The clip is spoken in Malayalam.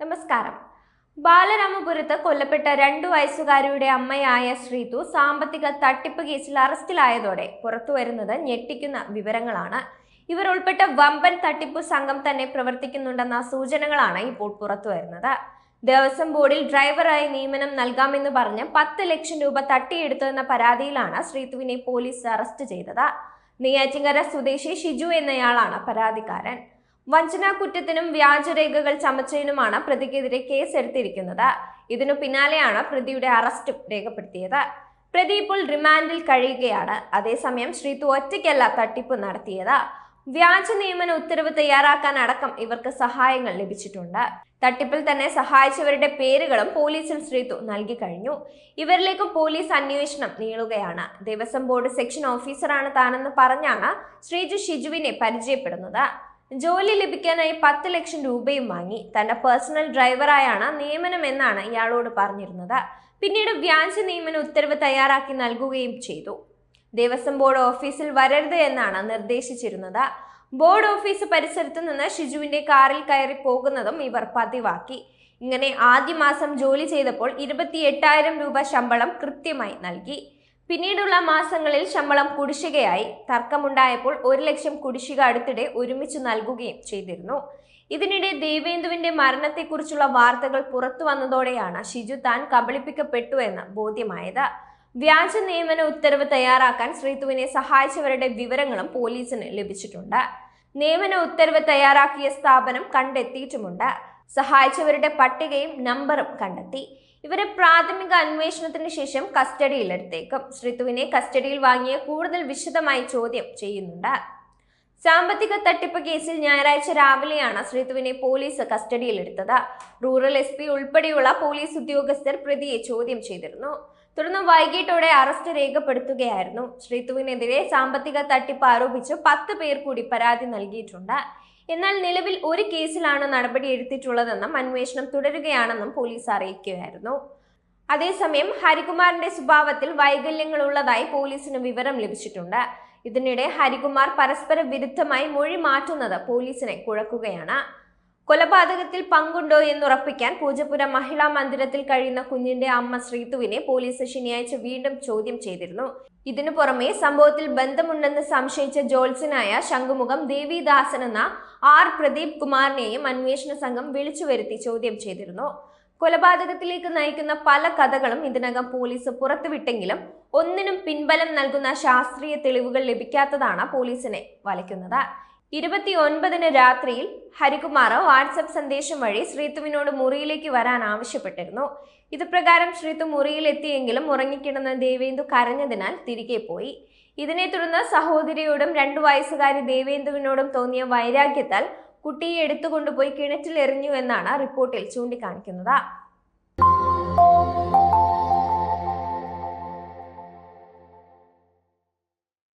നമസ്കാരം. ബാലരാമപുരത്ത് കൊല്ലപ്പെട്ട 2 വയസ്സുകാരിയുടെ അമ്മയായ ശ്രീതു സാമ്പത്തിക തട്ടിപ്പ് കേസിൽ അറസ്റ്റിലായതോടെ പുറത്തുവരുന്നത് ഞെട്ടിക്കുന്ന വിവരങ്ങളാണ്. ഇവർ ഉൾപ്പെട്ട വമ്പൻ തട്ടിപ്പു സംഘം തന്നെ പ്രവർത്തിക്കുന്നുണ്ടെന്ന സൂചനകളാണ് ഇപ്പോൾ പുറത്തുവരുന്നത്. ദേവസ്വം ബോർഡിൽ ഡ്രൈവറായി നിയമനം നൽകാമെന്ന് പറഞ്ഞ് 10 ലക്ഷം രൂപ തട്ടിയെടുത്തുവെന്ന പരാതിയിലാണ് ശ്രീതുവിനെ പോലീസ് അറസ്റ്റ് ചെയ്തത്. നെയ്യാറ്റിൻകര സ്വദേശി ഷിജു എന്നയാളാണ് പരാതിക്കാരൻ. വഞ്ചനാ കുറ്റത്തിനും വ്യാജരേഖകൾ ചമച്ചതിനുമാണ് പ്രതിക്കെതിരെ കേസെടുത്തിരിക്കുന്നത്. ഇതിനു പിന്നാലെയാണ് പ്രതിയുടെ അറസ്റ്റും രേഖപ്പെടുത്തിയത്. പ്രതി ഇപ്പോൾ റിമാൻഡിൽ കഴിയുകയാണ്. അതേസമയം ശ്രീതു ഒറ്റയ്ക്കല്ല തട്ടിപ്പ് നടത്തിയത്. വ്യാജ നിയമന ഉത്തരവ് തയ്യാറാക്കാൻ അടക്കം ഇവർക്ക് സഹായങ്ങൾ ലഭിച്ചിട്ടുണ്ട്. തട്ടിപ്പിൽ തന്നെ സഹായിച്ചവരുടെ പേരുകളും പോലീസിൽ ശ്രീതു നൽകി കഴിഞ്ഞു. ഇവരിലേക്ക് പോലീസ് അന്വേഷണം നീളുകയാണ്. ദേവസ്വം ബോർഡ് സെക്ഷൻ ഓഫീസറാണ് താനെന്ന് പറഞ്ഞാണ് ശ്രീജു ഷിജുവിനെ പരിചയപ്പെടുന്നത്. ജോലി ലഭിക്കാനായി 10 ലക്ഷം രൂപയും വാങ്ങി. തന്റെ പേഴ്സണൽ ഡ്രൈവറായാണ് നിയമനം എന്നാണ് ഇയാളോട് പറഞ്ഞിരുന്നത്. പിന്നീട് വ്യാജ നിയമന ഉത്തരവ് തയ്യാറാക്കി നൽകുകയും ചെയ്തു. ദേവസ്വം ബോർഡ് ഓഫീസിൽ വരരുത് എന്നാണ് നിർദ്ദേശിച്ചിരുന്നത്. ബോർഡ് ഓഫീസ് പരിസരത്ത് നിന്ന് ഷിജുവിന്റെ കാറിൽ കയറി പോകുന്നതും ഇവർ പതിവാക്കി. ഇങ്ങനെ ആദ്യ മാസം ജോലി ചെയ്തപ്പോൾ 28,000 രൂപ ശമ്പളം കൃത്യമായി നൽകി. പിന്നീടുള്ള മാസങ്ങളിൽ ശമ്പളം കുടിശ്ശികയായി. തർക്കമുണ്ടായപ്പോൾ 1 ലക്ഷം കുടിശ്ശിക അടുത്തിടെ ഒരുമിച്ച് നൽകുകയും ചെയ്തിരുന്നു. ഇതിനിടെ ദേവേന്ദുവിന്റെ മരണത്തെക്കുറിച്ചുള്ള വാർത്തകൾ പുറത്തു വന്നതോടെയാണ് ഷിജു താൻ കബളിപ്പിക്കപ്പെട്ടു എന്ന് ബോധ്യമായത്. വ്യാജ നിയമന ഉത്തരവ് തയ്യാറാക്കാൻ ശ്രീതുവിനെ സഹായിച്ചവരുടെ വിവരങ്ങളും പോലീസിന് ലഭിച്ചിട്ടുണ്ട്. നിയമന ഉത്തരവ് തയ്യാറാക്കിയ സ്ഥാപനം കണ്ടെത്തിയിട്ടുമുണ്ട്. സഹായിച്ചവരുടെ പട്ടികയും നമ്പറും കണ്ടെത്തി. ഇവരെ പ്രാഥമിക അന്വേഷണത്തിന് ശേഷം കസ്റ്റഡിയിലെടുത്തേക്കും. ശ്രീതുവിനെ കസ്റ്റഡിയിൽ വാങ്ങിയ കൂടുതൽ വിശദമായി ചോദ്യം ചെയ്യുന്നുണ്ട്. സാമ്പത്തിക തട്ടിപ്പ് കേസിൽ ഞായറാഴ്ച രാവിലെയാണ് ശ്രീതുവിനെ പോലീസ് കസ്റ്റഡിയിലെടുത്തത്. റൂറൽ SP ഉൾപ്പെടെയുള്ള പോലീസ് ഉദ്യോഗസ്ഥർ പ്രതിയെ ചോദ്യം ചെയ്തിരുന്നു. തുടർന്ന് വൈകിട്ടോടെ അറസ്റ്റ് രേഖപ്പെടുത്തുകയായിരുന്നു. ശ്രീതുവിനെതിരെ സാമ്പത്തിക തട്ടിപ്പ് ആരോപിച്ച് 10 പേർ കൂടി പരാതി നൽകിയിട്ടുണ്ട്. എന്നാൽ നിലവിൽ ഒരു കേസിലാണ് നടപടി എടുത്തിട്ടുള്ളതെന്നും അന്വേഷണം തുടരുകയാണെന്നും പോലീസ് അറിയിക്കുകയായിരുന്നു. അതേസമയം ഹരികുമാറിന്റെ സ്വഭാവത്തിൽ വൈകല്യങ്ങൾ ഉള്ളതായി പോലീസിന് വിവരം ലഭിച്ചിട്ടുണ്ട്. ഇതിനിടെ ഹരികുമാർ പരസ്പര വിരുദ്ധമായി മൊഴി മാറ്റുന്നത് പോലീസിനെ കുഴക്കുകയാണ്. കൊലപാതകത്തിൽ പങ്കുണ്ടോ എന്നുറപ്പിക്കാൻ പൂജപ്പുര മഹിളാ മന്ദിരത്തിൽ കഴിയുന്ന കുഞ്ഞിന്റെ അമ്മ ശ്രീതുവിനെ പോലീസ് ശനിയാഴ്ച വീണ്ടും ചോദ്യം ചെയ്തിരുന്നു. ഇതിനു പുറമെ സംഭവത്തിൽ ബന്ധമുണ്ടെന്ന് സംശയിച്ച ജോത്സ്യനായ ശംഖുമുഖം ദേവിദാസൻ എന്ന പ്രദീപ് കുമാറിനെയും അന്വേഷണ സംഘം വിളിച്ചു വരുത്തി ചോദ്യം ചെയ്തിരുന്നു. കൊലപാതകത്തിലേക്ക് നയിക്കുന്ന പല കഥകളും ഇതിനകം പോലീസ് പുറത്തുവിട്ടെങ്കിലും ഒന്നിനും പിൻബലം നൽകുന്ന ശാസ്ത്രീയ തെളിവുകൾ ലഭിക്കാത്തതാണ് പോലീസിനെ വലയ്ക്കുന്നത്. 29-ന് രാത്രിയിൽ ഹരികുമാർ വാട്സപ്പ് സന്ദേശം വഴി ശ്രീതുവിനോട് മുറിയിലേക്ക് വരാൻ ആവശ്യപ്പെട്ടിരുന്നു. ഇത് പ്രകാരം ശ്രീതു മുറിയിലെത്തിയെങ്കിലും ഉറങ്ങിക്കിടന്ന ദേവേന്ദു കരഞ്ഞതിനാൽ തിരികെ പോയി. ഇതിനെ തുടർന്ന് സഹോദരിയോടും 2 വയസ്സുകാരി ദേവേന്ദുവിനോടും തോന്നിയ വൈരാഗ്യത്താൽ കുട്ടിയെ എടുത്തുകൊണ്ടുപോയി കിണറ്റിൽ എറിഞ്ഞു എന്നാണ് റിപ്പോർട്ടിൽ ചൂണ്ടിക്കാണിക്കുന്നത്.